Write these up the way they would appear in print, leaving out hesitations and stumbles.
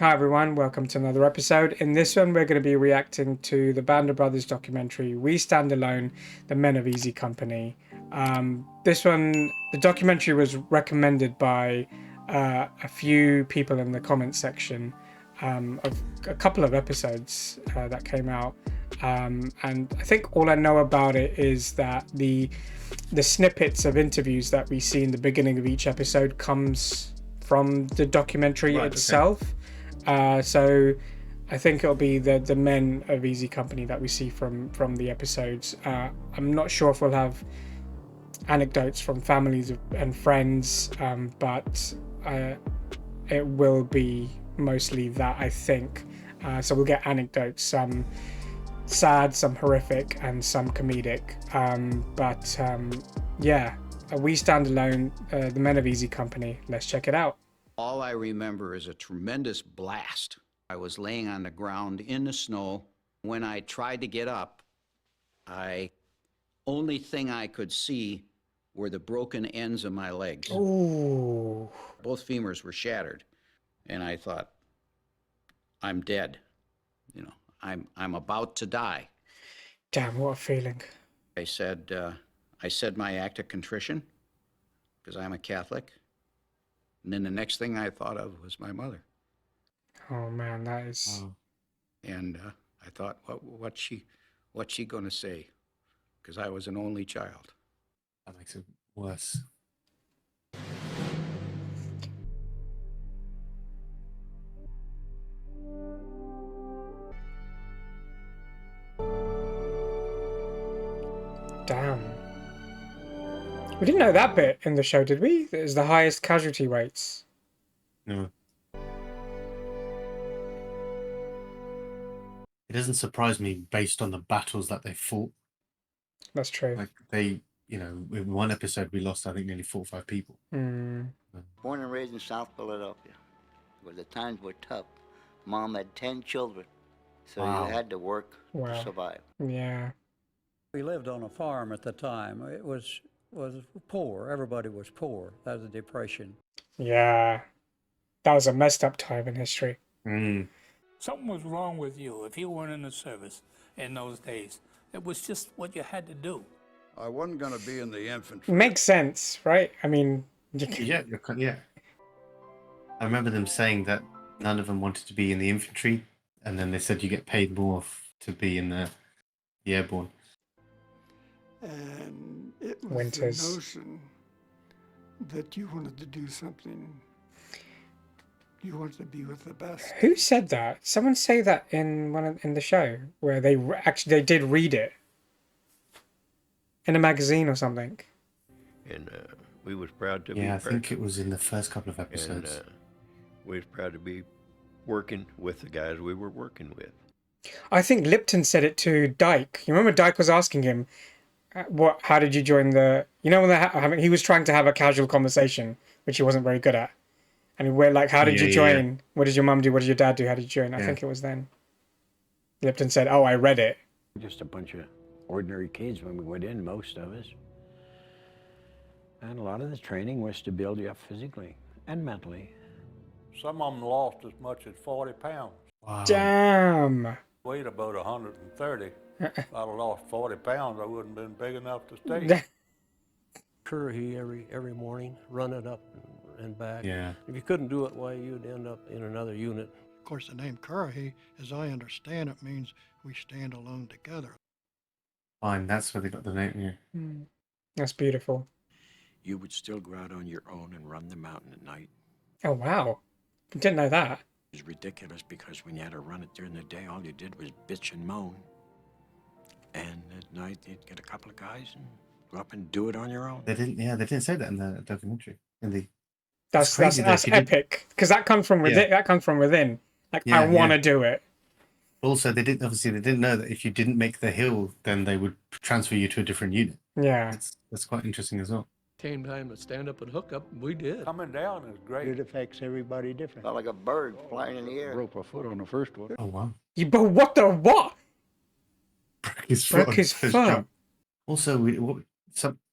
Hi everyone, welcome to another episode. In this one, we're going to be reacting to the Band of Brothers documentary, We Stand Alone, The Men of Easy Company. This one, the documentary was recommended by a few people in the comments section of a couple of episodes that came out. And I think all I know about it is that the snippets of interviews that we see in the beginning of each episode comes from the documentary itself. Okay. So I think it'll be the men of Easy Company that we see from the episodes. I'm not sure if we'll have anecdotes from families and friends, but it will be mostly that, I think. So we'll get anecdotes, some sad, some horrific, and some comedic. Yeah, We Stand Alone, the Men of Easy Company. Let's check it out. All I remember is a tremendous blast. I was laying on the ground in the snow. When I tried to get up, only thing I could see were the broken ends of my legs. Ooh. Both femurs were shattered. And I thought, I'm dead. You know, I'm about to die. Damn, what a feeling. I said my act of contrition, because I'm a Catholic. And then the next thing I thought of was my mother. Oh man, that is. Wow. And I thought, what's she gonna say? Because I was an only child. That makes it worse. Damn. We didn't know that bit in the show, did we? There's the highest casualty rates. No. It doesn't surprise me based on the battles that they fought. That's true. Like in one episode we lost, I think, nearly 4 or 5 people. Mm. Born and raised in South Philadelphia, where the times were tough. Mom had 10 children, so you had to work to survive. Yeah. We lived on a farm at the time. It was poor. Everybody was poor. That was the Depression. Yeah. That was a messed up time in history. Mm. Something was wrong with you if you weren't in the service in those days. It was just what you had to do. I wasn't going to be in the infantry. Makes sense, right? I mean... Yeah. I remember them saying that none of them wanted to be in the infantry, and then they said you get paid more to be in the airborne. And it was Winters. the notion that you wanted to do something. You wanted to be with the best. Who said that? Someone say that in the show where they did read it in a magazine or something. And we was proud to be. Yeah, I think it was in the first couple of episodes. And we was proud to be working with the guys we were working with. I think Lipton said it to Dyke. You remember Dyke was asking him, how did you join the... You know, when he was trying to have a casual conversation, which he wasn't very good at. And we're like, how did you join? Yeah. What did your mum do? What did your dad do? How did you join? I think it was then. Lipton said, oh, I read it. Just a bunch of ordinary kids when we went in, most of us. And a lot of the training was to build you up physically and mentally. Some of them lost as much as 40 pounds. Wow. Damn. Weighed about 130. If I'd have lost 40 pounds, I wouldn't have been big enough to stay. Currahee every morning, run it up and back. Yeah. If you couldn't do it, well, you'd end up in another unit. Of course, the name Currahee, as I understand it, means we stand alone together. Fine, that's where they got the name. Yeah. That's beautiful. You would still go out on your own and run the mountain at night. Oh, wow. I didn't know that. It was ridiculous because when you had to run it during the day, all you did was bitch and moan. And at night, they'd get a couple of guys and go up and do it on your own. They didn't say that in the documentary. That's epic, because that comes from within. That comes from within. Like, I want to do it. Also, they didn't know that if you didn't make the hill, then they would transfer you to a different unit. Yeah, that's quite interesting as well. Came time to stand up and hook up, we did. Coming down is great. It affects everybody different. Felt like a bird flying in the air. Broke my foot on the first one. Oh wow! But what the what? Broke his foot. Also,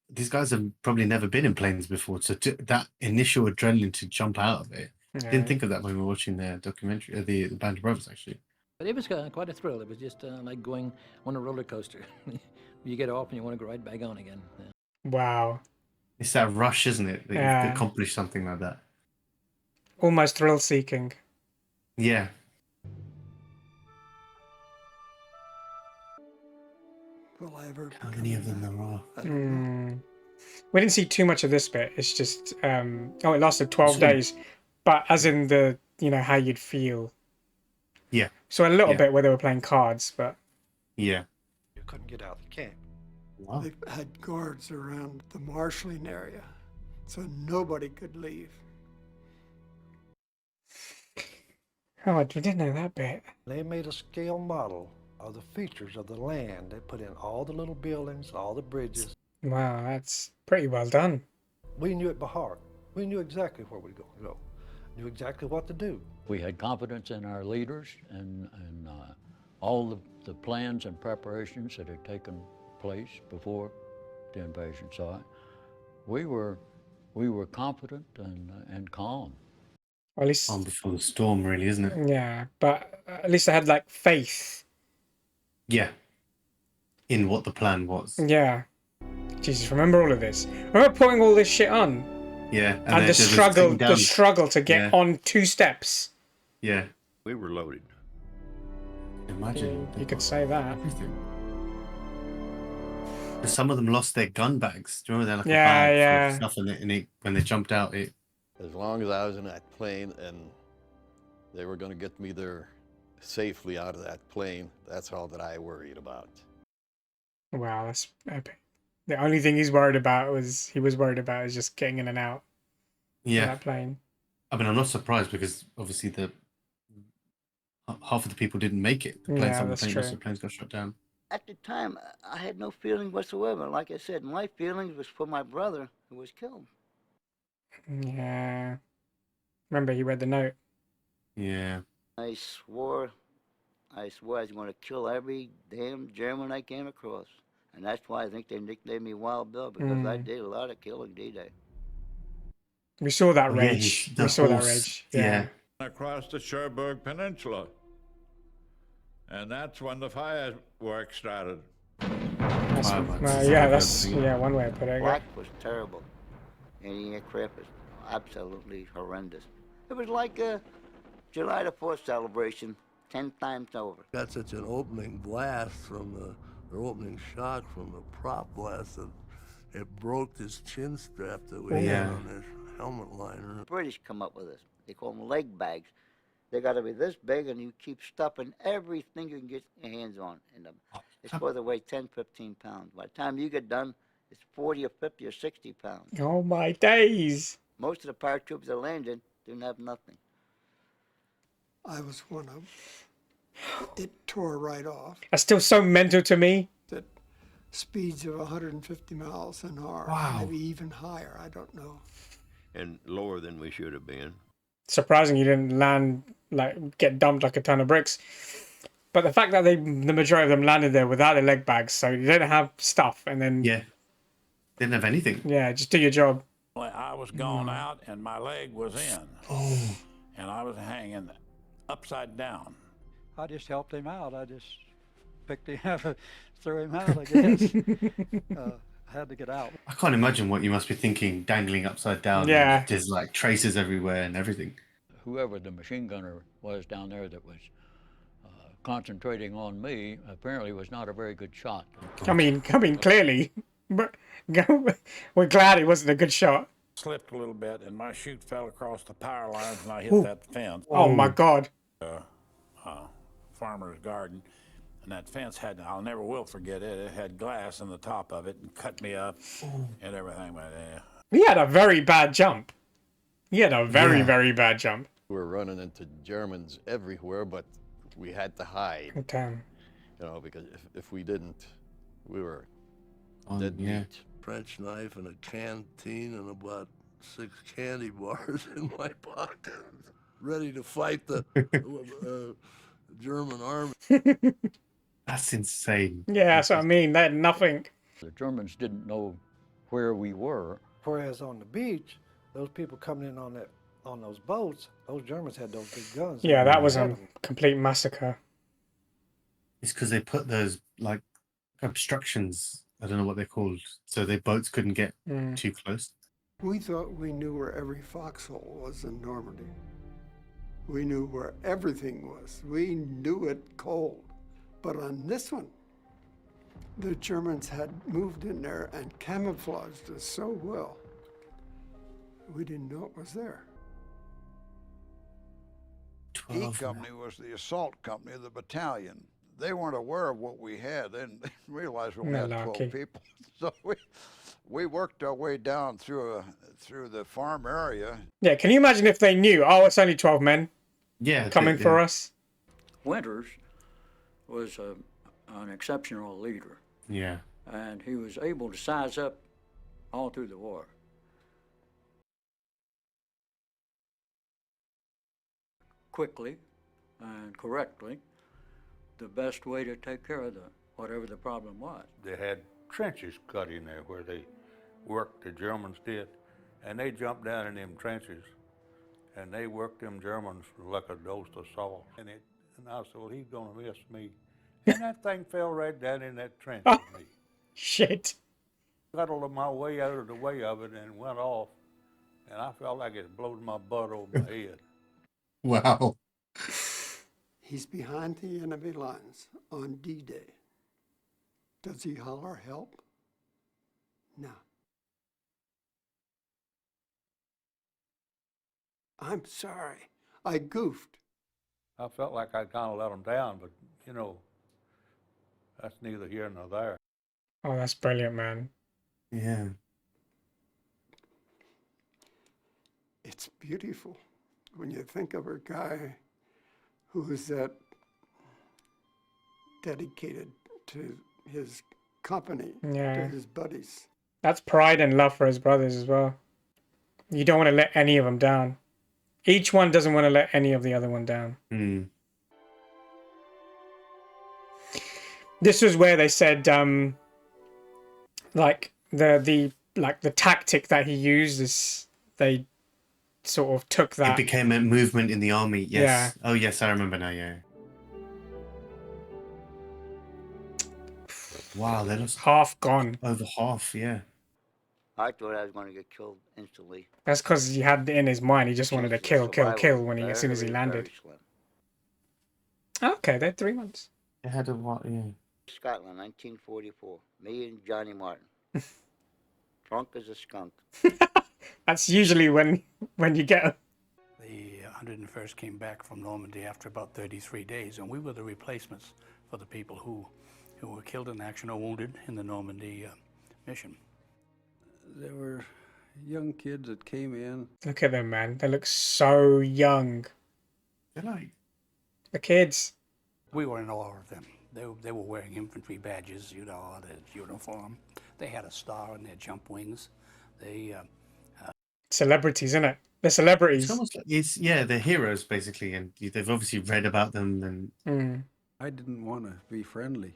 these guys have probably never been in planes before, so that initial adrenaline to jump out of it Yeah. Didn't think of that when we were watching the documentary, the Band of Brothers, actually. But it was quite a thrill. It was just like going on a roller coaster. You get off and you want to go right back on again. Yeah. Wow. It's that rush, isn't it? That Yeah. you've accomplished something like that. Almost thrill-seeking. Yeah. Will I ever How many of them there are? We didn't see too much of this bit. It's just, it lasted 12 days. But as in the, how you'd feel. Yeah. So a little Yeah. bit where they were playing cards, but... Yeah. You couldn't get out of the camp. Wow. They had guards around the marshalling area, so nobody could leave. Oh, I didn't know that bit. They made a scale model of the features of the land. They put in all the little buildings, all the bridges. Wow, that's pretty well done. We knew it by heart. We knew exactly where we were going to go. Knew exactly what to do. We had confidence in our leaders and all the plans and preparations that had taken place before the invasion. So we were confident and calm. Or at least, On before the storm, really, isn't it? yeah, but at least I had like faith. Yeah. In what the plan was. Yeah. Jesus, remember all of this. Remember putting all this shit on. Yeah. And then the just struggle, taken down. the struggle to get Yeah. on 2 steps. Yeah. We were loaded. Imagine. You could say that. Everything. And some of them lost their gun bags. Do you remember that? Like Yeah, a bag full yeah. of stuff in it, and when they jumped out, it. As long as I was in that plane and they were going to get me there safely out of that plane, that's all that I worried about. Wow, that's epic. The only thing he was worried about is just getting in and out of Yeah. that plane. I mean, I'm not surprised because obviously half of the people didn't make it. The planes, Yeah, some of that's the planes, true. most of the planes got shot down. At the time, I had no feeling whatsoever. Like I said, my feelings was for my brother who was killed. Yeah. Remember, he read the note. Yeah. I swore I was going to kill every damn German I came across. And that's why I think they nicknamed me Wild Bill, because I did a lot of killing D-Day. We saw that Oh, yeah, rage. the We saw that horse, rage. yeah. Across the Cherbourg Peninsula. And that's when the fireworks started. That's, Fireworks. that's one way of putting it. Black was terrible. Any aircraft was absolutely horrendous. It was like a July the 4th celebration 10 times over. Got such an opening blast from the opening shot from the prop blast that it broke this chin strap that we had on this helmet liner. The British come up with this. They call them leg bags. They got to be this big, and you keep stuffing everything you can get your hands on in them. It's supposed to weigh 10, 15 pounds. By the time you get done, it's 40 or 50 or 60 pounds. Oh my days. Most of the paratroopers that landed didn't have nothing. I was one of them. It tore right off. That's still so mental to me. That speeds of 150 miles an hour, Wow. maybe even higher. I don't know. And lower than we should have been. Surprising you didn't land, get dumped like a ton of bricks. But the fact that the majority of them landed there without their leg bags, so you didn't have stuff, and then Yeah. Didn't have anything. yeah, just do your job. I was gone out and my leg was in. Oh. And I was hanging upside down. I just helped him out. I just picked him up, threw him out, I guess. Had to get out. I can't imagine what you must be thinking, dangling upside down. Yeah. And there's like traces everywhere and everything. Whoever the machine gunner was down there that was concentrating on me apparently was not a very good shot. I mean, clearly, but we're glad it wasn't a good shot. Slipped a little bit and my chute fell across the power lines and I hit that fence. Oh my God. Farmer's garden. And that fence had, I'll never will forget it, it had glass in the top of it and cut me up and everything. But, He had a very bad jump. He had a very bad jump. We were running into Germans everywhere, but we had to hide, Damn. because if we didn't, we were Oh, dead yeah. meat. French knife and a canteen and about 6 candy bars in my pocket, ready to fight the German army. That's insane. Yeah, that's what I mean. They had nothing. The Germans didn't know where we were. Whereas on the beach, those people coming in on that on those boats, those Germans had those big guns. Yeah, that was Had a 'em. complete massacre. It's because they put those like obstructions. I don't know what they're called, so their boats couldn't get Mm. too close. We thought we knew where every foxhole was in Normandy. We knew where everything was. We knew it cold. But on this one, the Germans had moved in there and camouflaged us so well, we didn't know it was there. E Company was the assault company of the battalion. They weren't aware of what we had. They didn't realize we only had 12 Malarkey. people. So we worked our way down through the farm area. Yeah, can you imagine if they knew, oh, it's only 12 men Yeah, coming for us? Winters was an exceptional leader, Yeah. and he was able to size up all through the war. Quickly and correctly, the best way to take care of whatever the problem was. They had trenches cut in there where they worked, the Germans did, and they jumped down in them trenches, and they worked them Germans like a dose of salt. And I said, well, he's gonna miss me. And that thing fell right down in that trench with me. Shit. Scuttled my way out of the way of it and went off, and I felt like it blowed my butt over my head. Wow. He's behind the enemy lines on D-Day. Does he holler help? No. I'm sorry. I goofed. I felt like I kind of let them down, but you know, that's neither here nor there. Oh, that's brilliant, man. Yeah. It's beautiful when you think of a guy who is that dedicated to his company, Yeah. to his buddies. That's pride and love for his brothers as well. You don't want to let any of them down. Each one doesn't want to let any of the other one down. Mm. This was where they said, like the tactic that he used is they sort of took It that. became a movement in the army. Yes. Yeah. Oh, yes, I remember now. Yeah. Wow, they lost Half gone. over half. Yeah. I thought I was going to get killed instantly. That's because he had it in his mind. He just wanted to kill, kill, kill when as soon as he Very, landed. very slim. Okay, they're 3 months. They had a what? Yeah. Scotland, 1944. Me and Johnny Martin. Drunk as a skunk. That's usually when you get. The 101st came back from Normandy after about 33 days, and we were the replacements for the people who were killed in action or wounded in the Normandy mission. There were young kids that came in. Look at them, man. They look so young. They're like the kids. We were in awe of them. They were wearing infantry badges, you know, their uniform. They had a star on their jump wings. They Celebrities, isn't it? They're celebrities. It's almost like they're heroes basically, and they've obviously read about them. And I didn't want to be friendly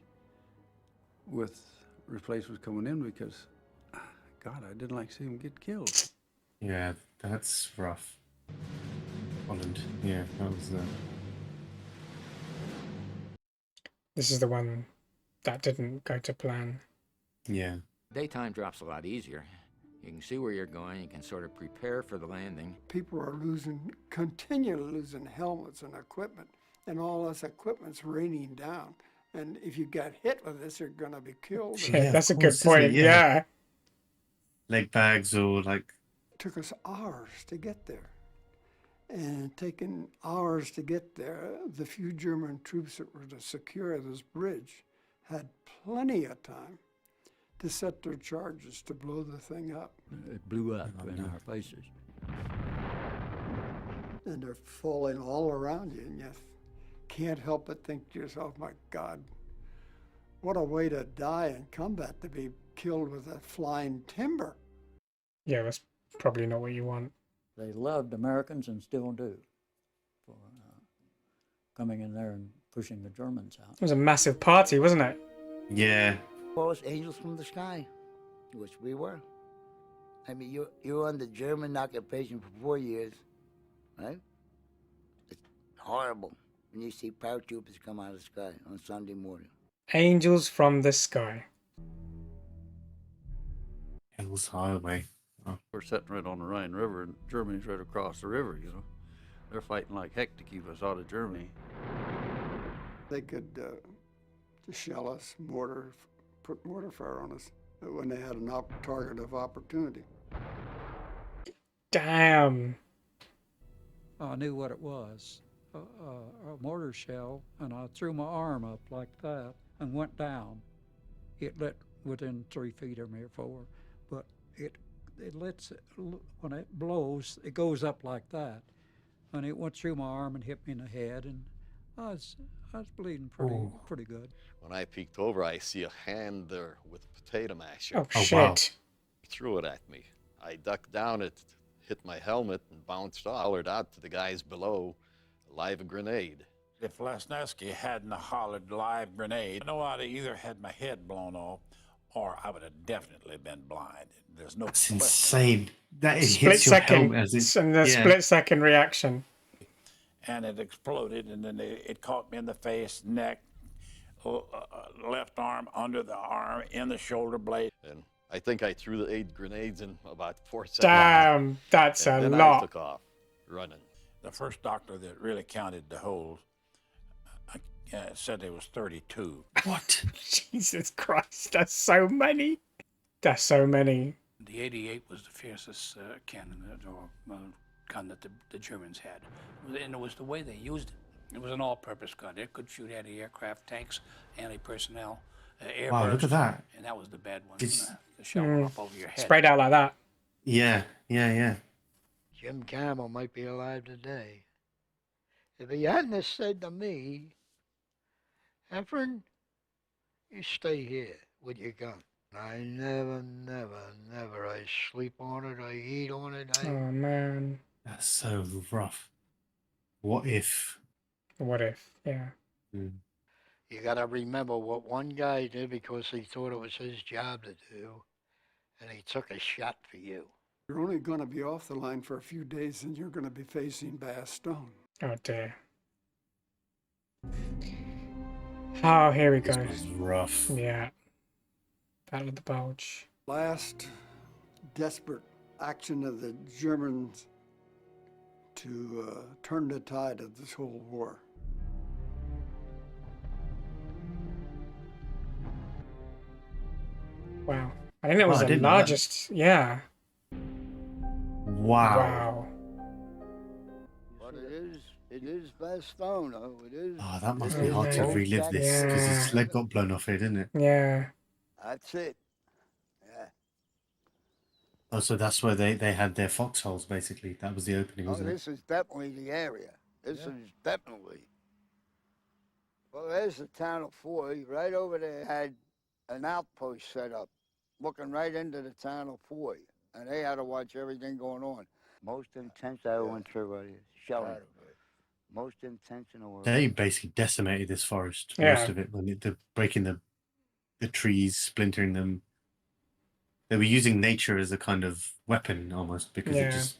with replacements coming in because, God, I didn't like seeing them get killed. yeah, that's rough. Holland, yeah, that was. This is the one that didn't go to plan. Yeah. Daytime drop's a lot easier. You can see where you're going. You can sort of prepare for the landing. People are continually losing helmets and equipment, and all this equipment's raining down. And if you get hit with this, you're going to be killed. Yeah, that's a good point. Yeah. Leg bags or like. It took us hours to get there. And taking hours to get there, the few German troops that were to secure this bridge had plenty of time to set their charges to blow the thing up. It blew up in our faces. And they're falling all around you, and you can't help but think to yourself, my God, what a way to die in combat, to be killed with a flying timber. Yeah, that's probably not what you want. They loved Americans and still do for coming in there and pushing the Germans out. It was a massive party, wasn't it? Yeah. Well, it's angels from the sky, which we were. I mean, you were under German occupation for 4 years, right? It's horrible when you see paratroopers come out of the sky on Sunday morning. Angels from the sky. Hell's Highway. Oh. We're sitting right on the Rhine River, and Germany's right across the river, you know. They're fighting like heck to keep us out of Germany. They could shell us, put mortar fire on us when they had an target of opportunity. Damn. I knew what it was, a mortar shell, and I threw my arm up like that and went down. It lit within 3 feet of me or 4, but it lets, when it blows, it goes up like that. And it went through my arm and hit me in the head, and I was bleeding pretty good. When I peeked over, I see a hand there with a potato masher. Oh, shit. Wow. He threw it at me. I ducked down, it hit my helmet and bounced off. Hollered out to the guys below, live grenade. If Lesniewski hadn't hollered live grenade, I know I'd have either had my head blown off or I would have definitely been blind. There's no That's question. insane. That is Split hits your second. helmet as it, And the split second reaction. And it exploded, and then it caught me in the face, neck, left arm, under the arm, in the shoulder blade. And I think I threw the 8 grenades in about 4 seconds. Damn, that's and a then lot. I took off, running. The first doctor that really counted the holes said there was 32. What? Jesus Christ, that's so many. That's so many. The 88 was the fiercest cannon gun that the Germans had. And it was the way they used it. It was an all-purpose gun. It could shoot anti-aircraft, tanks, anti-personnel, airburst. Wow, look at that. And that was the bad one. It's- The shell went up over your head. Sprayed out like that. Yeah. Jim Campbell might be alive today. If he hadn't have said to me, Efren, you stay here with your gun. I never, I sleep on it, I eat on it. Oh, man. That's so rough. What if? What if? Yeah. You gotta remember what one guy did because he thought it was his job to do, and he took a shot for you. You're only going to be off the line for a few days, and you're going to be facing Bastogne. Oh, dear. Oh, here we go. This was rough. Yeah. Battle of the Bulge. Last desperate action of the Germans to turn the tide of this whole war. Wow. I think that was I the didn't know that. largest. Yeah. Wow. But it is Bastogne, though. It is. Oh, that must be hard to relive this because his leg got blown off here, didn't it? Yeah. That's it. Yeah. Oh, so that's where they had their foxholes, basically. That was the opening, Oh, wasn't it? this is definitely the area. This is definitely. Well, there's the town of Foy. Right over there had an outpost set up, looking right into the town of Foy. And they had to watch everything going on. Most intense I went through right here. Shelling. Most intense in the world. They basically decimated this forest, Yeah. most of it, when they're breaking the trees, splintering them. They were using nature as a kind of weapon almost because Yeah. it just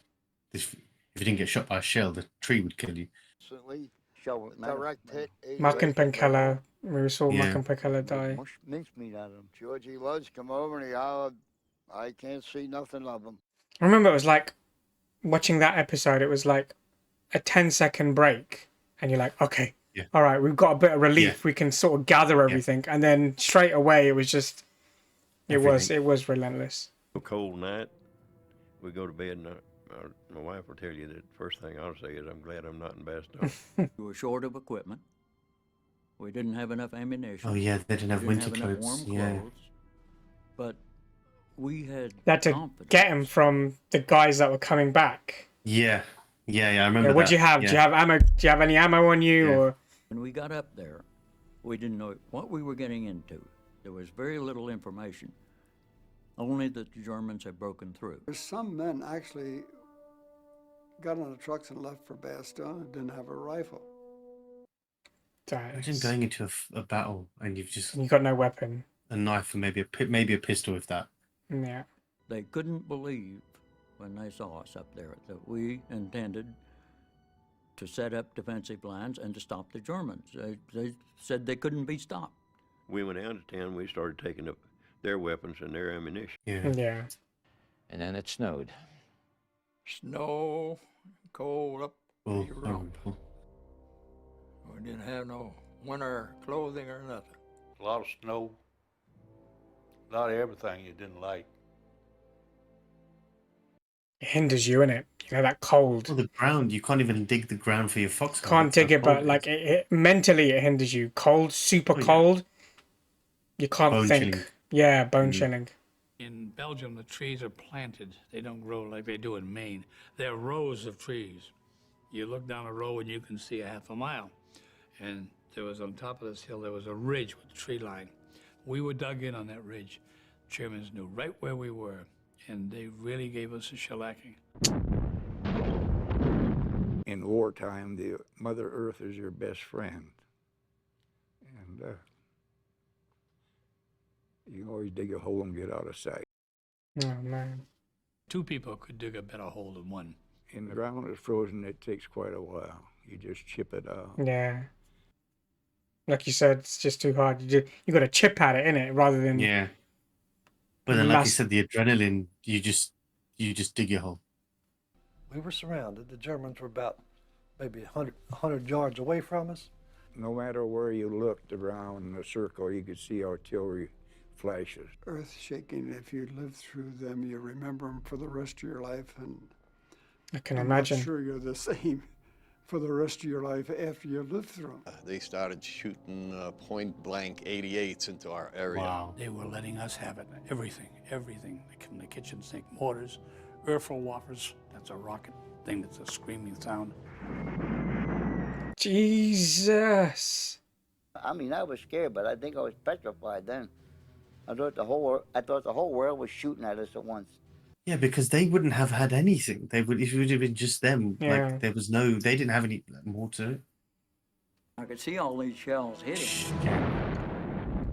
if you didn't get shot by a shell, the tree would kill you. Instantly, Show it, man. direct hit. Mark and Penkela. We saw Yeah. Mark and Penkela die. Mush mincemeat out of them. Georgie Lodge come over and he hollered, I can't see nothing of him. I remember it was like, watching that episode, it was like a 10-second break. And you're like, okay, Yeah. all right, we've got a bit of relief. Yeah. We can sort of gather everything. And then straight away, it was just, it was relentless. A cold night, we go to bed, and my wife will tell you that the first thing I'll say is, I'm glad I'm not in Bastogne. We were short of equipment. We didn't have enough ammunition. Oh, yeah, they didn't have We winter enough clothes, warm yeah. clothes. But we had They had to confidence. get him from the guys that were coming back. Yeah. I remember What that. do you have? Yeah. Do you have ammo? Do you have any ammo on you? Yeah. Or When we got up there, we didn't know what we were getting into. There was very little information, only that the Germans had broken through. There's some men actually got on the trucks and left for Bastogne and didn't have a rifle. Imagine going into a battle and you've just you got no weapon. a knife and maybe a pistol, if that. Yeah. They couldn't believe when they saw us up there that we intended to set up defensive lines and to stop the Germans. They said they couldn't be stopped. We went out of town, we started taking up their weapons and their ammunition. Yeah. And then it snowed. Snow, cold up Oh, the road. We didn't have no winter clothing or nothing. A lot of snow, a lot of everything you didn't like. It hinders you, innit? You know, that cold. Well, the ground, you can't even dig the ground for your foxhole. Can't dig it, but cold like mentally it hinders you. Cold, super Oh, yeah. cold. You can't Bone think. chilling. Yeah, bone chilling. In Belgium, the trees are planted. They don't grow like they do in Maine. They're rows of trees. You look down a row and you can see a half a mile. And there was on top of this hill, there was a ridge with a tree line. We were dug in on that ridge. Germans knew right where we were, and they really gave us a shellacking. In wartime, the Mother Earth is your best friend. And you can always dig a hole and get out of sight. Oh, man. Two people could dig a better hole than one. And the ground is frozen, it takes quite a while. You just chip it out. Yeah. Like you said, it's just too hard. You got to chip at it, innit? Rather than... Yeah. But then, like you Mass- said, the adrenaline, you just dig your hole. We were surrounded. The Germans were about maybe 100 yards away from us. No matter where you looked around the circle, you could see artillery flashes. Earth shaking. If you live through them, you remember them for the rest of your life. And I can I'm imagine. not sure you're the same for the rest of your life after you live through them. They started shooting point-blank 88s into our area. Wow. They were letting us have it. Everything. From the kitchen sink mortars, Erfelwaffers. That's a rocket thing that's a screaming sound. Jesus. I mean, I was scared, but I think I was petrified then. I thought the whole world was shooting at us at once. Yeah, because they wouldn't have had anything. It would have been just them. Yeah. Like they didn't have any mortar. I could see all these shells hitting.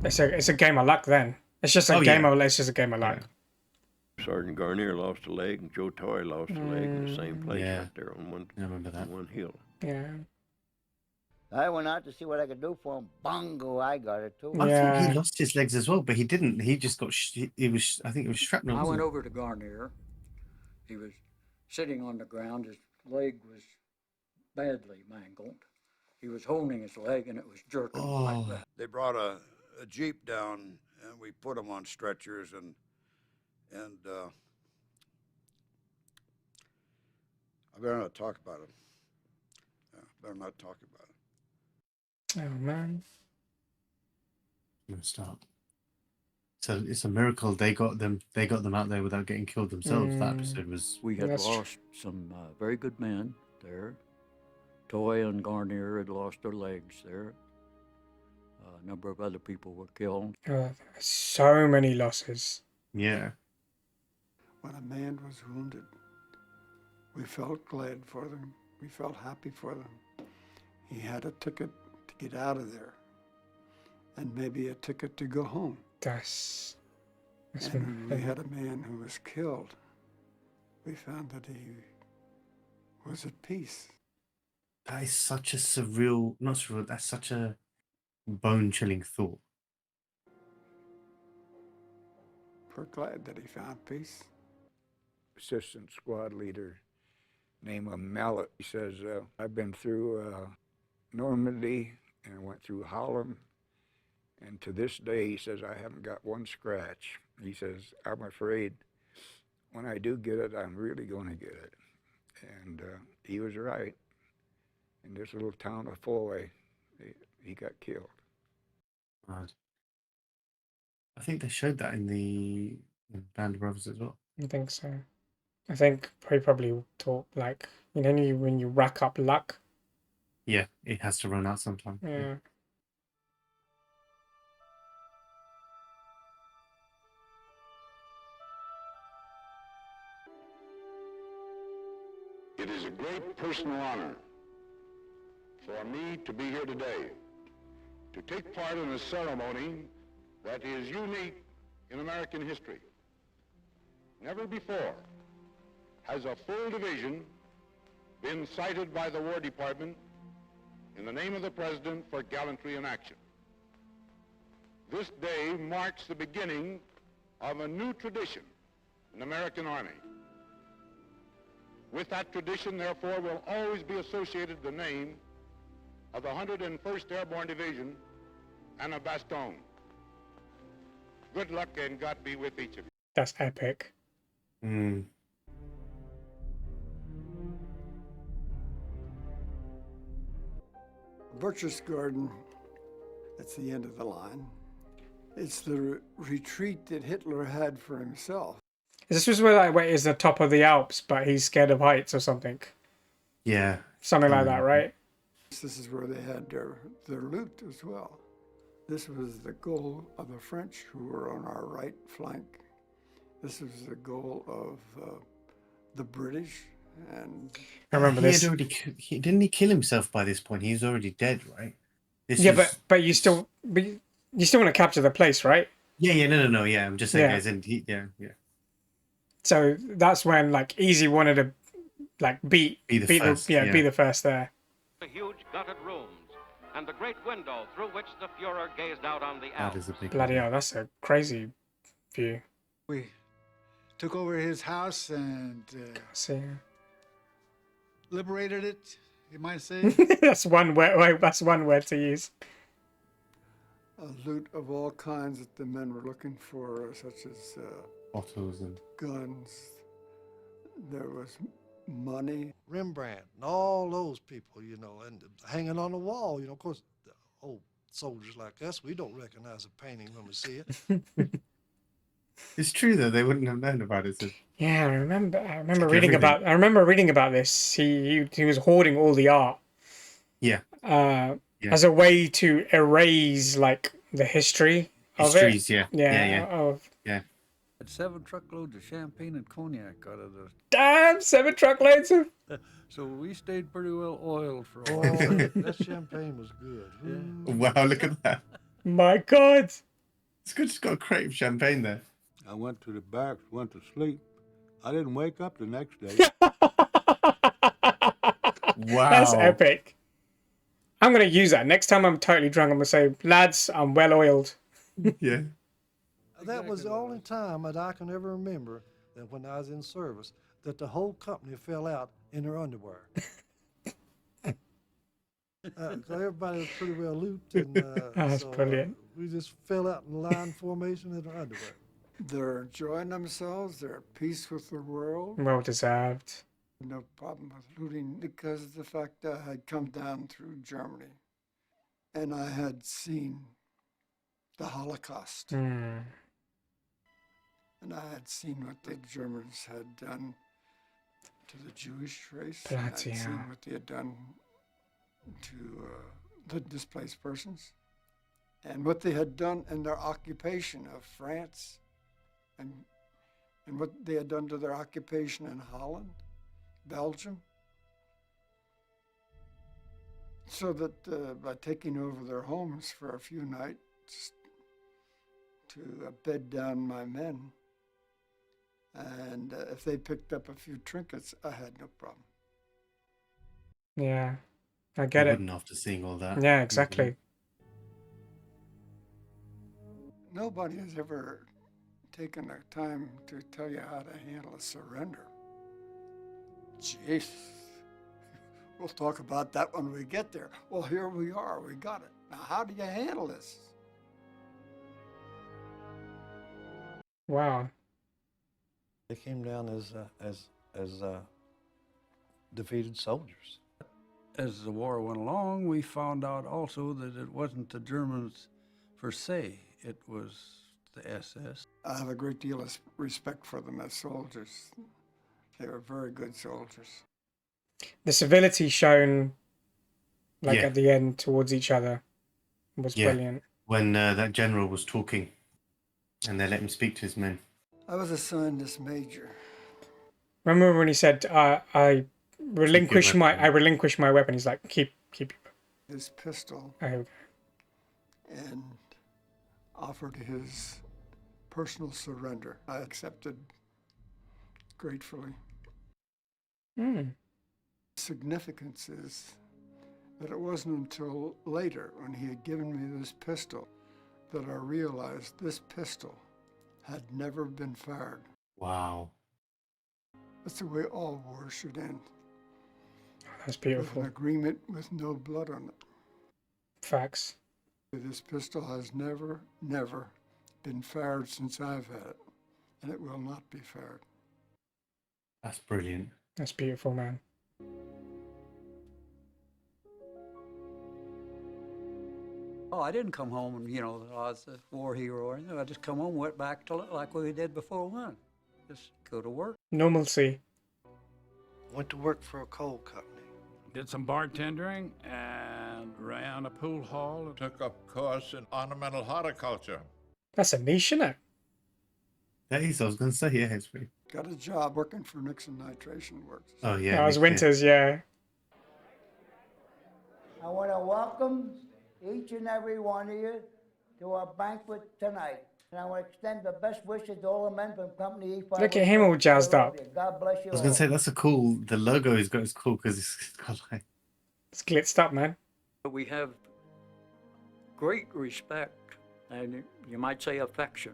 It's a game of luck then. It's just a game of luck. Sergeant Garnier lost a leg, and Joe Toy lost a leg in the same place Yeah. right there on one, I remember that. one hill. Yeah. I went out to see what I could do for him. Bongo, I got it too. I Yeah. thought he lost his legs as well, but he didn't. He just got. I think it was shrapnel. I wasn't went it? over to Garnier. He was sitting on the ground. His leg was badly mangled. He was holding his leg and it was jerking like that. They brought a Jeep down and we put them on stretchers and I better not talk about it. Yeah, better not talk about it. Oh, man. No, stop. So it's a miracle they got them out there without getting killed themselves. That episode was. We had That's lost some very good men there. Toy and Garnier had lost their legs there. A number of other people were killed. So many losses. Yeah. When a man was wounded, we felt glad for them. We felt happy for them. He had a ticket to get out of there, and maybe a ticket to go home. That's And when we had a man who was killed, we found that he was at peace. That is such a surreal, not surreal. That's such a bone-chilling thought. We're glad that he found peace. Assistant squad leader named Mallet. He says, I've been through Normandy and went through Holland. And to this day, he says, I haven't got one scratch. He says, I'm afraid when I do get it, I'm really going to get it. And he was right. In this little town of Foy, he got killed. Right. I think they showed that in the Band of Brothers as well. I think so. I think he probably taught, like, you know, when you rack up luck. Yeah, it has to run out sometime. Yeah. It is a great personal honor for me to be here today to take part in a ceremony that is unique in American history. Never before has a full division been cited by the War Department in the name of the President for gallantry in action. This day marks the beginning of a new tradition in the American Army. With that tradition, therefore, will always be associated the name of the 101st Airborne Division and of Bastogne. Good luck and God be with each of you. That's epic. Butcher's Garden, that's the end of the line. It's the retreat that Hitler had for himself. This was where like where is the top of the Alps, but he's scared of heights or something. Yeah. Something like that, right? This is where they had their loot as well. This was the goal of the French who were on our right flank. This was the goal of the British. And I remember he this. Had already, didn't he kill himself by this point? He's already dead, right? Yeah, but you still want to capture the place, right? Yeah, no, yeah. I'm just saying, Yeah. as in, yeah. So that's when like Easy wanted to like be the first there. The huge gutted rooms and the great window through which the Fuhrer gazed out on the That Alps. is a big Bloody hell, that's a crazy view. We took over his house and See, liberated it, you might say. that's one word. That's one word to use. a loot of all kinds that the men were looking for, such as bottles and guns. There was money. Rembrandt and all those people, you know, and hanging on the wall, you know, of course, the old soldiers like us, we don't recognize a painting when we see it. It's true though, they wouldn't have known about it. So. Yeah, I remember Check reading everything. about. I remember reading about this. He was hoarding all the art. Yeah. As a way to erase like the history of Histories, it. yeah. Yeah. Had 7 truckloads of champagne and cognac out of the. Damn, 7 truckloads of. So we stayed pretty well oiled for a Oh, while. that champagne was good. Yeah. Wow, look at that. My God. It's good. It's got a crate of champagne there. I went to the barracks, went to sleep. I didn't wake up the next day. Wow. That's epic. I'm gonna use that next time I'm totally drunk. I'm gonna say, lads, I'm well oiled. Yeah. That was the only time that I can ever remember that when I was in service that the whole company fell out in their underwear. So everybody was pretty well looped, and That's brilliant. We just fell out in line formation in our underwear. They're enjoying themselves. They're at peace with the world. Well deserved. No problem with looting because of the fact that I had come down through Germany and I had seen the Holocaust. Mm. And I had seen what the Germans had done to the Jewish race. Bloody and I'd seen hell. what they had done to the displaced persons. And what they had done in their occupation of France and what they had done to their occupation in Holland, Belgium. So that by taking over their homes for a few nights to bed down my men, and if they picked up a few trinkets, I had no problem. Yeah, I get You it. wouldn't after seeing all that. Yeah, exactly. Nobody has ever taken the time to tell you how to handle a surrender. Jeez. We'll talk about that when we get there. Well, here we are. We got it. Now, how do you handle this? Wow. They came down as defeated soldiers. As the war went along, we found out also that it wasn't the Germans per se, it was the SS. I have a great deal of respect for them as soldiers. They were very good soldiers. The civility shown, like Yeah. at the end towards each other, was Yeah. brilliant. When that general was talking and they let him speak to his men. I was assigned as major. Remember when he said, "I relinquish my weapon." He's like, "Keep His pistol Oh, here we go. and offered his personal surrender. I accepted gratefully. Mm. Significance is that it wasn't until later, when he had given me this pistol, that I realized this pistol had never been fired. Wow. That's the way all wars should end. That's beautiful. With an agreement with no blood on it. Facts. This pistol has never been fired since I've had it, and it will not be fired. That's brilliant. That's beautiful, man. Oh, I didn't come home and, I was a war hero or anything. I just come home and went back to like we did before we went. Just go to work. Normalcy. Went to work for a coal company. Did some bartending and ran a pool hall. Took up course in ornamental horticulture. That's a niche, isn't it? That is, I was going to say, yeah, it's pretty. Got a job working for Nixon Nitration Works. Oh, yeah. That was Winters, yeah. I want to welcome each and every one of you to our banquet tonight. And I want to extend the best wishes to all the men from Company E5. Look at him all jazzed up. God bless you I was going all. to say, that's a cool, the logo he's got is cool because it's got like... It's glitzed up, man. We have great respect, and you might say affection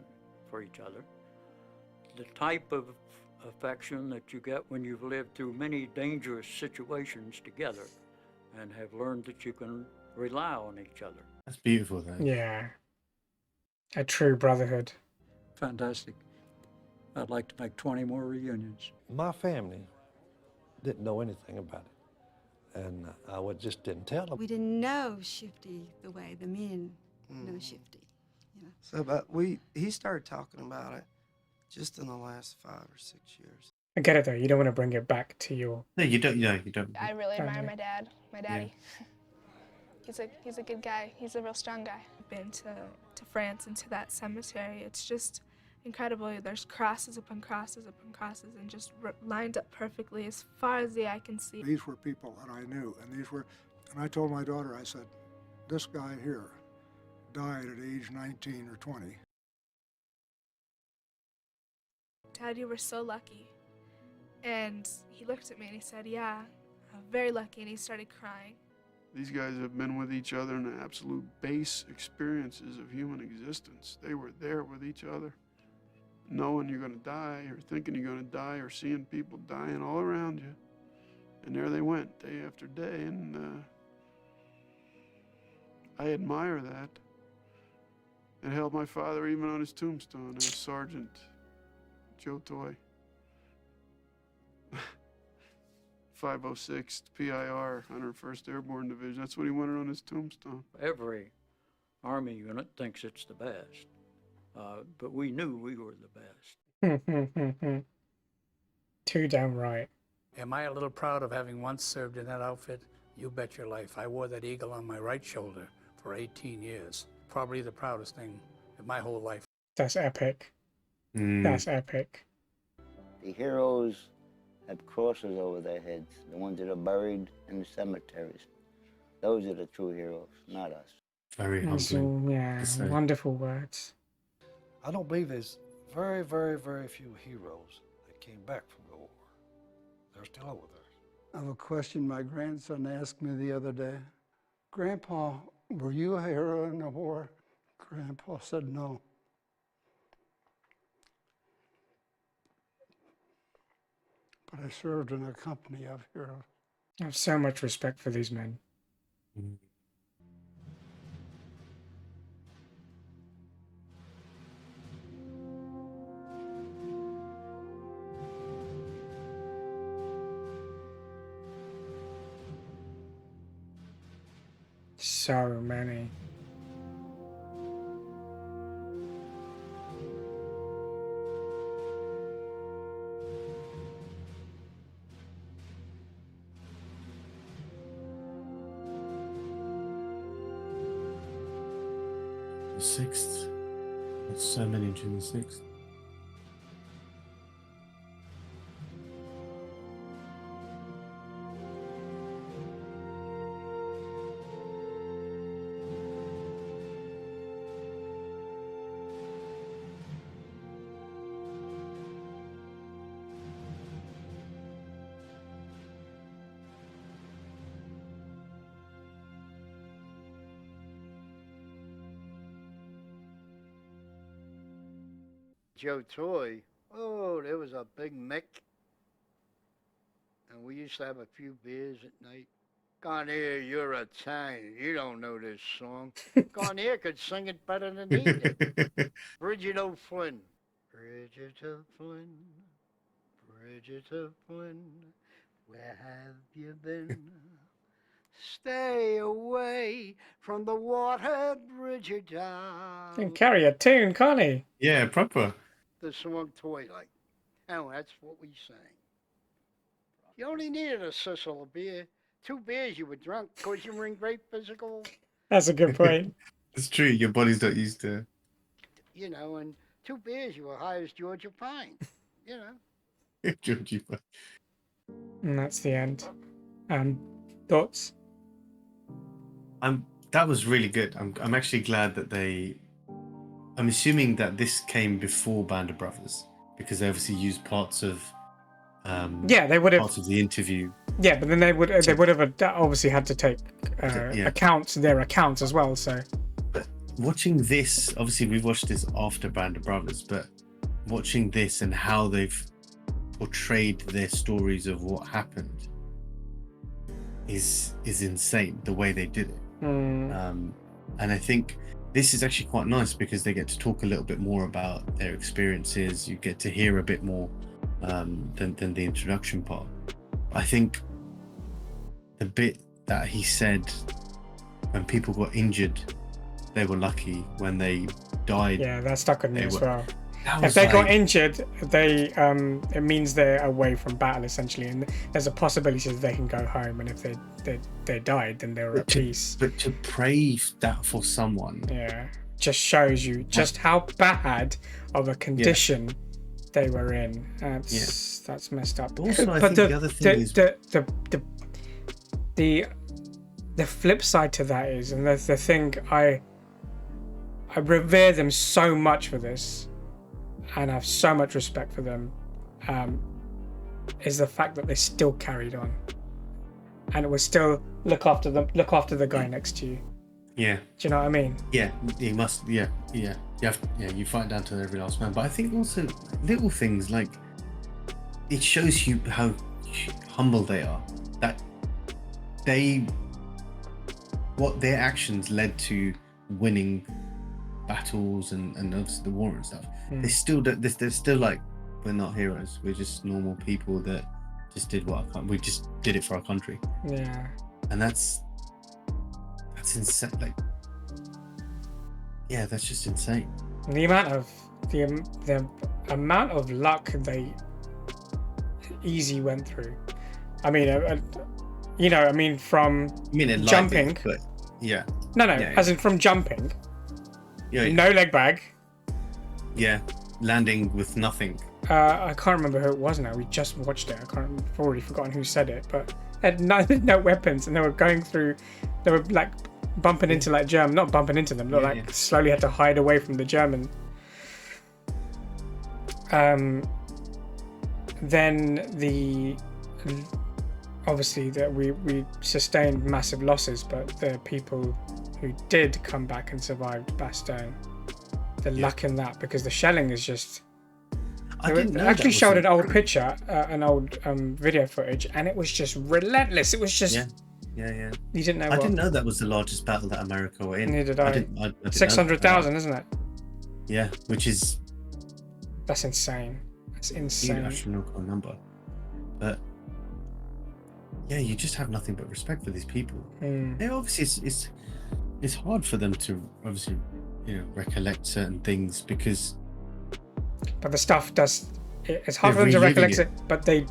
for each other. The type of affection that you get when you've lived through many dangerous situations together and have learned that you can rely on each other. That's beautiful, though. Yeah. A true brotherhood. Fantastic. I'd like to make 20 more reunions. My family didn't know anything about it, and just didn't tell them. We didn't know Shifty the way the men know Shifty. So, but he started talking about it just in the last 5 or 6 years. I get it though. You don't want to bring it back to your. No, you don't. No, you don't. I really admire family. my dad, my daddy. Yeah. He's a good guy. He's a real strong guy. I've been to France and to that cemetery. It's just incredible. There's crosses upon crosses upon crosses, and just lined up perfectly as far as the eye can see. These were people that I knew, and I told my daughter, I said, this guy here died at age 19 or 20. Dad, you were so lucky. And he looked at me and he said, yeah, I'm very lucky, and he started crying. These guys have been with each other in the absolute base experiences of human existence. They were there with each other, knowing you're going to die, or thinking you're going to die, or seeing people dying all around you. And there they went, day after day, and I admire that. It held my father even on his tombstone as Sergeant Joe Toy. 506 PIR, 101st Airborne Division. That's what he wanted on his tombstone. Every Army unit thinks it's the best, but we knew we were the best. Too damn right. Am I a little proud of having once served in that outfit? You bet your life. I wore that eagle on my right shoulder for 18 years. Probably the proudest thing in my whole life. That's epic. That's epic. The heroes have crosses over their heads, the ones that are buried in the cemeteries. Those are the true heroes, not us. Very humbling. Yeah, wonderful words. I don't believe there's very, very, very few heroes that came back from the war. They're still over there. I have a question my grandson asked me the other day. Grandpa, were you a hero in the war? Grandpa said no. But I served in a company of heroes. I have so much respect for these men. So many. The 6th. There's so many June the 6th. Joe Toy, oh, there was a big Mick. And we used to have a few beers at night. Garnier, you're Italian. You don't know this song. Garnier could sing it better than he did. Bridget O'Flynn. Bridget O'Flynn. Bridget O'Flynn. Where have you been? Stay away from the water, Bridget down. He can carry a tune, can't he? Yeah, proper. The song Twilight. Oh, that's what we sang. You only needed a sissel of beer. 2 beers you were drunk because you were in great physical, That's a good point. It's true. Your body's not used to. you know, and 2 beers you were high as Georgia Pine, you know. Georgie. And that's the end. Thoughts? That was really good. I'm actually glad that I'm assuming that this came before Band of Brothers because they obviously used parts of. Yeah, they would have parts of the interview. Yeah, but then they would have obviously had to take their accounts as well. So Watching this, obviously we've watched this after Band of Brothers, but watching this and how they've portrayed their stories of what happened is insane. The way they did it. And I think this is actually quite nice because they get to talk a little bit more about their experiences. You get to hear a bit more than the introduction part. I think the bit that he said when people got injured, they were lucky. When they died, yeah, that stuck with me as well. That If was they got like- injured, they it means they're away from battle essentially, and there's a possibility that they can go home. And if they died, then they're at peace. But to pray that for someone, Yeah, just shows you just how bad of a condition they were in. That's messed up. Also, I but think the other thing is- the flip side to that is, and that's the thing, I revere them so much for this, and I have so much respect for them, is the fact that they still carried on, and it was still look after the guy next to you. yeah, Do you know what I mean? yeah, you must, you fight down to every last man. But I think also little things like it shows you how humble they are. That what their actions led to winning battles and obviously the war and stuff. They still they're still like, we're not heroes. We're just normal people that just did we just did it for our country. Yeah. And that's insane. Like, yeah, that's just insane. The amount of luck they easy went through. I mean, from in jumping. life, but yeah. No, Yeah, as in from jumping. Yeah, No leg bag. yeah, landing with nothing. I can't remember who it was now. We just watched it. I've already forgotten who said it, but they had no weapons, and they were going through. They were like bumping into like German, not bumping into them, but slowly had to hide away from the German. Then obviously that we sustained massive losses, but the people who did come back and survived Bastogne, the luck in that, because the shelling is just. They actually showed an old picture, an old video footage, and it was just relentless. It was just. Yeah. You didn't know. I didn't know that was the largest battle that America were in. Neither did I. didn't know 600,000, isn't it? Yeah, which is. That's insane. That's Huge insane. astronomical number. But yeah, you just have nothing but respect for these people. Yeah, obviously it's hard for them to obviously recollect certain things because. But the stuff does. It's hard They're for them to reliving recollect it, but they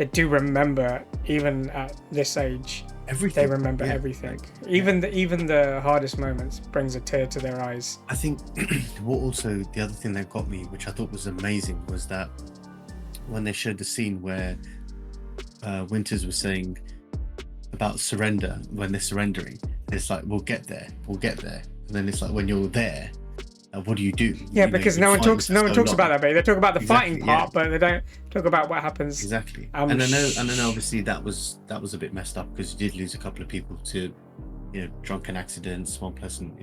do remember, even at this age. Everything. They remember everything. Even the hardest moments brings a tear to their eyes. I think what also the other thing that got me, which I thought was amazing, was that when they showed the scene where Winters was saying about surrender, when they're surrendering, it's like, we'll get there, and then it's like, when you're there, what do you do? Yeah, You know, because you've no one been talks fighting for so about long. that bit. They talk about the fighting Exactly, yeah. part, but they don't talk about what happens. Exactly. And I know obviously that was a bit messed up because you did lose a couple of people to drunken accidents. One person,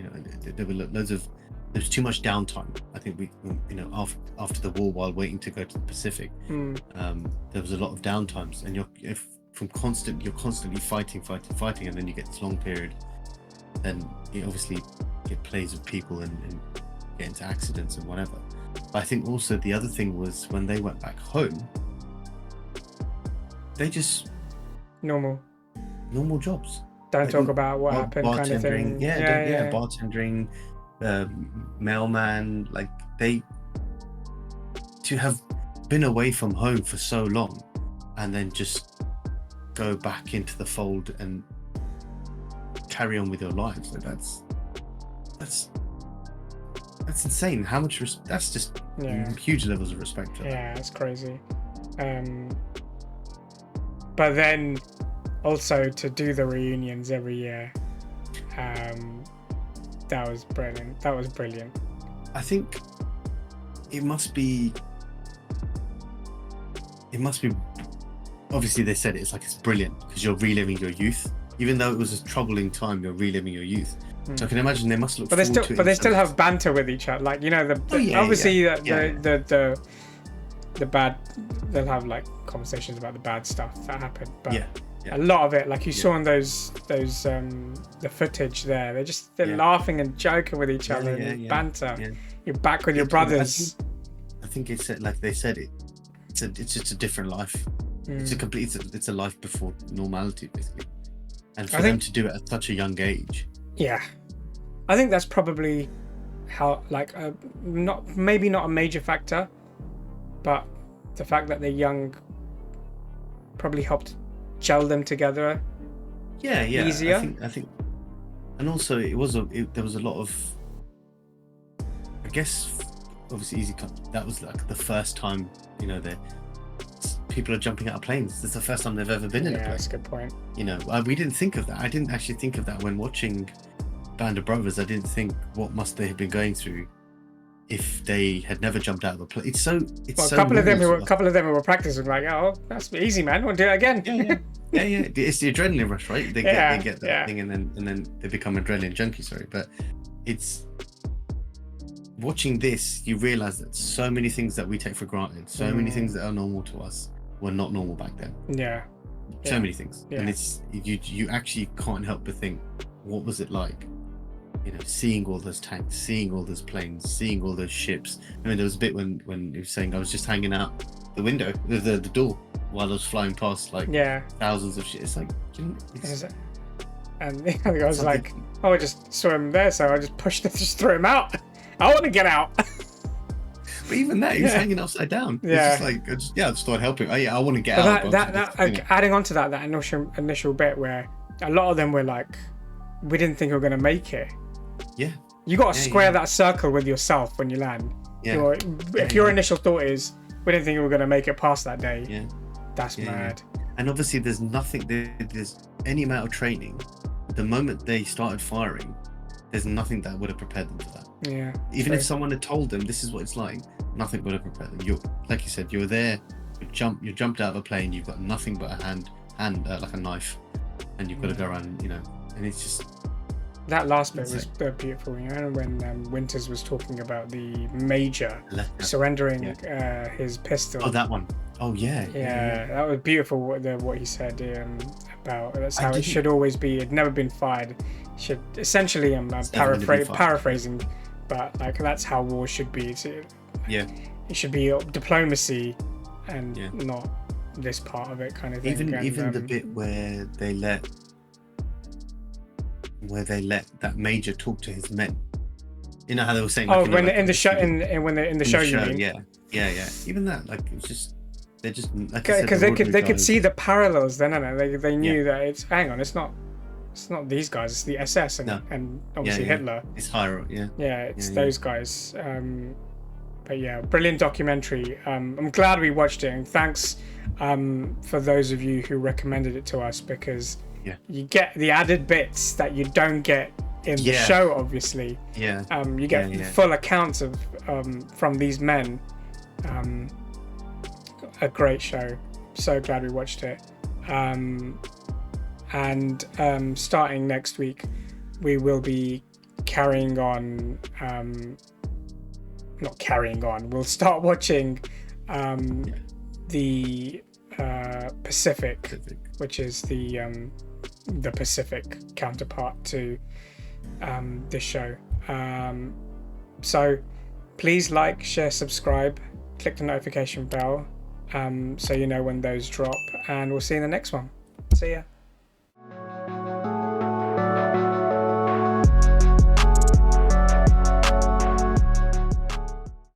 there were loads of there's too much downtime. I think we, you know, after the war, while waiting to go to the Pacific, there was a lot of downtimes, and you're constantly fighting, and then you get this long period, then you obviously get plays with people and get into accidents and whatever. But I think also the other thing was when they went back home, they just normal jobs. Don't talk about what happened, kind of thing. Yeah, bartending, mailman, like to have been away from home for so long and then just go back into the fold and carry on with your lives. Like that's insane. How much that's just huge levels of respect for that. Yeah, it's crazy. But then also to do the reunions every year, that was brilliant. I think it must be obviously they said it's brilliant because you're reliving your youth. Even though it was a troubling time, you're reliving your youth. So I can imagine they must look forward to it. But they still have banter with each other. Like, you know, the bad, they'll have like conversations about the bad stuff that happened. But a lot of it, like you saw in those the footage there, they're laughing and joking with each other and banter. Yeah. You're back with your brothers. I think it's like they said it's just a different life. It's a life before normality, basically. And for them to do it at such a young age. Yeah, I think that's probably how, like, maybe not a major factor, but the fact that they're young probably helped gel them together. Yeah, easier. I think, and also there was a lot of, I guess, obviously Easy Come. That was like the first time, you know, people are jumping out of planes. This is the first time they've ever been in a plane. Yeah, that's a good point. You know, we didn't think of that. I didn't actually think of that when watching Band of Brothers. I didn't think what must they have been going through if they had never jumped out of a plane. It's so. A couple of them who were practicing, like, oh, that's easy, man. We'll do it again. Yeah. It's the adrenaline rush, right? They get that thing, and then they become adrenaline junkies. Sorry, but it's watching this. You realize that so many things that we take for granted, so many things that are normal to us, were not normal back then. So many things, and it's you actually can't help but think, what was it like, you know, seeing all those tanks, seeing all those planes, seeing all those ships. I mean, there was a bit when he was saying I was just hanging out the window, the door, while I was flying past like thousands of ships. It's like, and I was like, oh, I just saw him there, so I just threw him out. I want to get out. But even that, he was hanging upside down. Yeah. It's just like, I just started helping. Oh yeah, I want to get out. Adding on to that initial bit where a lot of them were like, we didn't think we were going to make it. Yeah. You got to square that circle with yourself when you land. Yeah. If your initial thought is, we didn't think we were going to make it past that day. That's mad. And obviously there's any amount of training. The moment they started firing, there's nothing that would have prepared them for that. Yeah. Even if someone had told them this is what it's like, nothing would have prepared them. Like you said, you're there, you jumped out of a plane, you've got nothing but a hand like a knife, and you've got to go around, you know, and it's just. That last bit was beautiful, you know, when Winters was talking about the Major surrendering his pistol. Oh, that one. Oh, yeah. Yeah, that was beautiful what he said about that's how it should always be. It'd never been fired. Should essentially, I'm paraphrasing, but like that's how war should be. It should be diplomacy and not this part of it, kind of thing. Even the bit where they let that Major talk to his men. You know how they were saying. Like, when they're in the show, when they're in the show, you mean? Yeah. Even that, like, it was just they're just because they could see the parallels. Then they knew that it's it's not these guys. It's the SS and obviously Hitler. It's higher. It's those guys. But yeah, brilliant documentary. I'm glad we watched it, and thanks for those of you who recommended it to us, because you get the added bits that you don't get in the show, obviously. You get full accounts of from these men. A great show. So glad we watched it. And starting next week, we will be carrying on, not carrying on, we'll start watching the Pacific, which is the Pacific counterpart to this show. So please like, share, subscribe, click the notification bell so you know when those drop, and we'll see you in the next one. See ya.